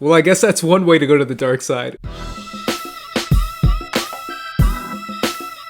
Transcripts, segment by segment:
Well, I guess that's one way to go to the dark side.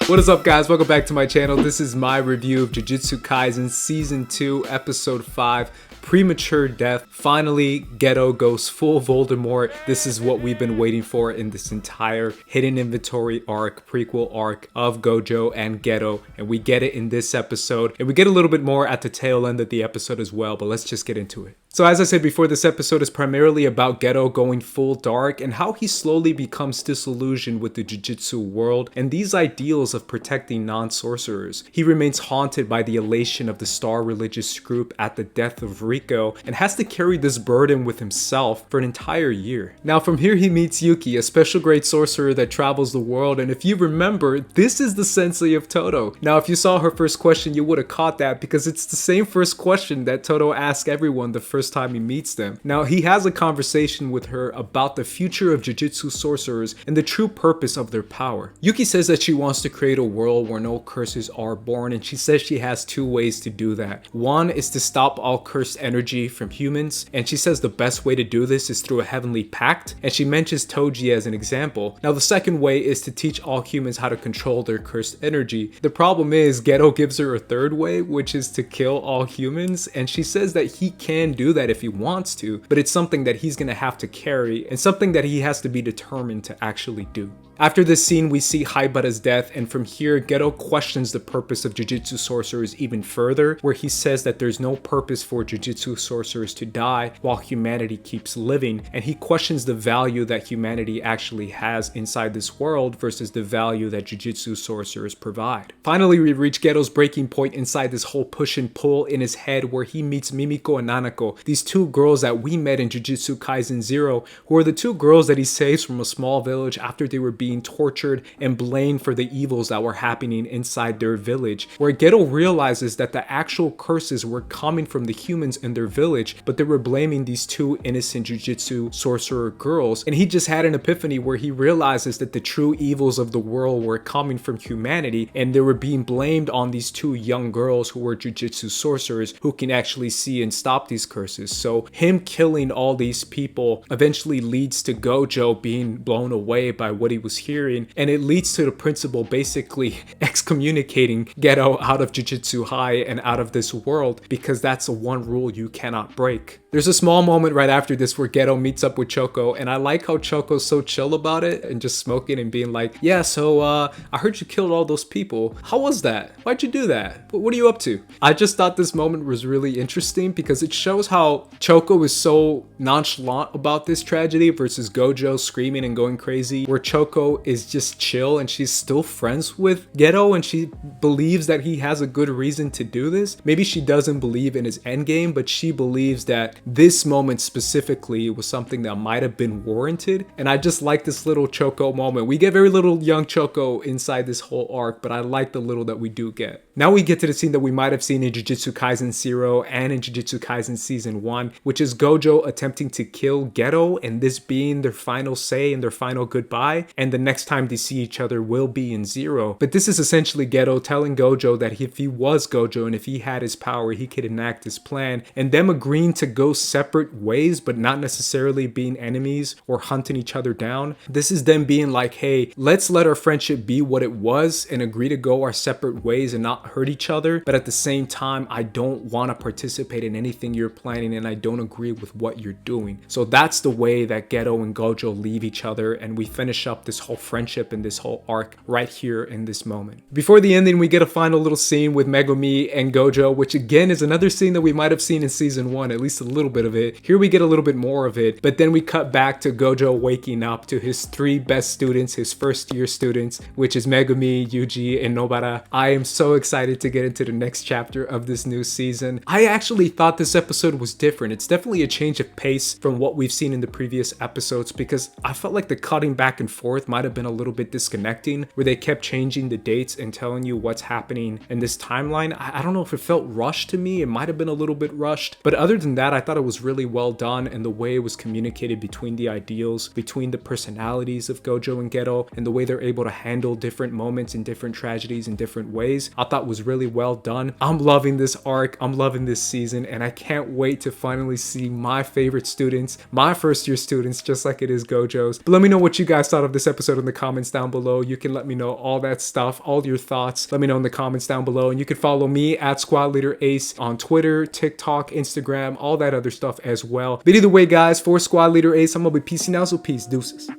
What is up, guys? Welcome back to my channel. This is my review of Jujutsu Kaisen Season 2, Episode 5, Premature Death. Finally, Geto goes full Voldemort. This is what we've been waiting for in this entire hidden inventory arc, prequel arc of Gojo and Ghetto, and we get it in this episode, and we get a little bit more at the tail end of the episode as well, but let's just get into it. So as I said before, this episode is primarily about Geto going full dark and how he slowly becomes disillusioned with the Jujutsu world and these ideals of protecting non-sorcerers. He remains haunted by the elation of the Star religious group at the death of Rico and has to carry this burden with himself for an entire year. Now from here he meets Yuki, a special grade sorcerer that travels the world, and if you remember, this is the sensei of Todo. Now if you saw her first question, you would have caught that because it's the same first question that Todo asks everyone the first time he meets them. Now he has a conversation with her about the future of Jujutsu sorcerers and the true purpose of their power. Yuki says that she wants to create a world where no curses are born, and she says she has two ways to do that. One is to stop all cursed energy from humans, and she says the best way to do this is through a heavenly pact, and she mentions Toji as an example. Now the second way is to teach all humans how to control their cursed energy. The problem is Geto gives her a third way, which is to kill all humans, and she says that he can do that if he wants to, but it's something that he's gonna have to carry and something that he has to be determined to actually do. After this scene, we see Haibara's death, and from here, Geto questions the purpose of Jujutsu sorcerers even further, where he says that there's no purpose for Jujutsu sorcerers to die while humanity keeps living, and he questions the value that humanity actually has inside this world versus the value that Jujutsu sorcerers provide. Finally, we reach Geto's breaking point inside this whole push and pull in his head, where he meets Mimiko and Nanako, these two girls that we met in Jujutsu Kaisen 0, who are the two girls that he saves from a small village after they were being tortured and blamed for the evils that were happening inside their village, where Geto realizes that the actual curses were coming from the humans in their village, but they were blaming these two innocent Jujutsu sorcerer girls, and he just had an epiphany where he realizes that the true evils of the world were coming from humanity, and they were being blamed on these two young girls who were Jujutsu sorcerers who can actually see and stop these curses. So him killing all these people eventually leads to Gojo being blown away by what he was hearing, and it leads to the principal basically excommunicating Geto out of Jujutsu High and out of this world, because that's the one rule you cannot break. There's a small moment right after this where Geto meets up with Choco, and I like how Choco's so chill about it and just smoking and being like, yeah, so I heard you killed all those people. How was that? Why'd you do that? What are you up to? I just thought this moment was really interesting because it shows how Choco is so nonchalant about this tragedy versus Gojo screaming and going crazy, where Choco is just chill and she's still friends with Geto and she believes that he has a good reason to do this. Maybe she doesn't believe in his endgame, but she believes that this moment specifically was something that might have been warranted, and I just like this little Choco moment. We get very little young Choco inside this whole arc, but I like the little that we do get. Now we get to the scene that we might have seen in Jujutsu Kaisen 0 and in Jujutsu Kaisen Season 1, which is Gojo attempting to kill Geto, and this being their final say and their final goodbye, and the next time they see each other will be in 0. But this is essentially Geto telling Gojo that if he was Gojo and if he had his power, he could enact his plan, and them agreeing to go separate ways but not necessarily being enemies or hunting each other down. This is them being like, hey, let's let our friendship be what it was and agree to go our separate ways and not hurt each other, but at the same time I don't want to participate in anything you're planning and I don't agree with what you're doing. So that's the way that Geto and Gojo leave each other, and we finish up this whole friendship and this whole arc right here in this moment. Before the ending, we get a final little scene with Megumi and Gojo, which again is another scene that we might have seen in Season 1, at least a little bit of it. Here we get a little bit more of it, but then we cut back to Gojo waking up to his three best students, his first year students, which is Megumi, Yuji, and Nobara. I am so excited to get into the next chapter of this new season. I actually thought this episode was different. It's definitely a change of pace from what we've seen in the previous episodes, because I felt like the cutting back and forth might have been a little bit disconnecting, where they kept changing the dates and telling you what's happening in this timeline. I don't know if it felt rushed to me. It might have been a little bit rushed, but other than that, I thought thought it was really well done, and the way it was communicated between the ideals, between the personalities of Gojo and Ghetto, and the way they're able to handle different moments and different tragedies in different ways, I thought was really well done. I'm loving this arc, I'm loving this season, and I can't wait to finally see my favorite students, my first year students, just like it is Gojo's. But let me know what you guys thought of this episode in the comments down below. You can let me know all that stuff, all your thoughts. Let me know in the comments down below, and you can follow me at Squad Leader Ace on Twitter, TikTok, Instagram, all that other stuff as well. But either way, guys, for Squad Leader Ace, I'm gonna be peacing out, so peace, deuces.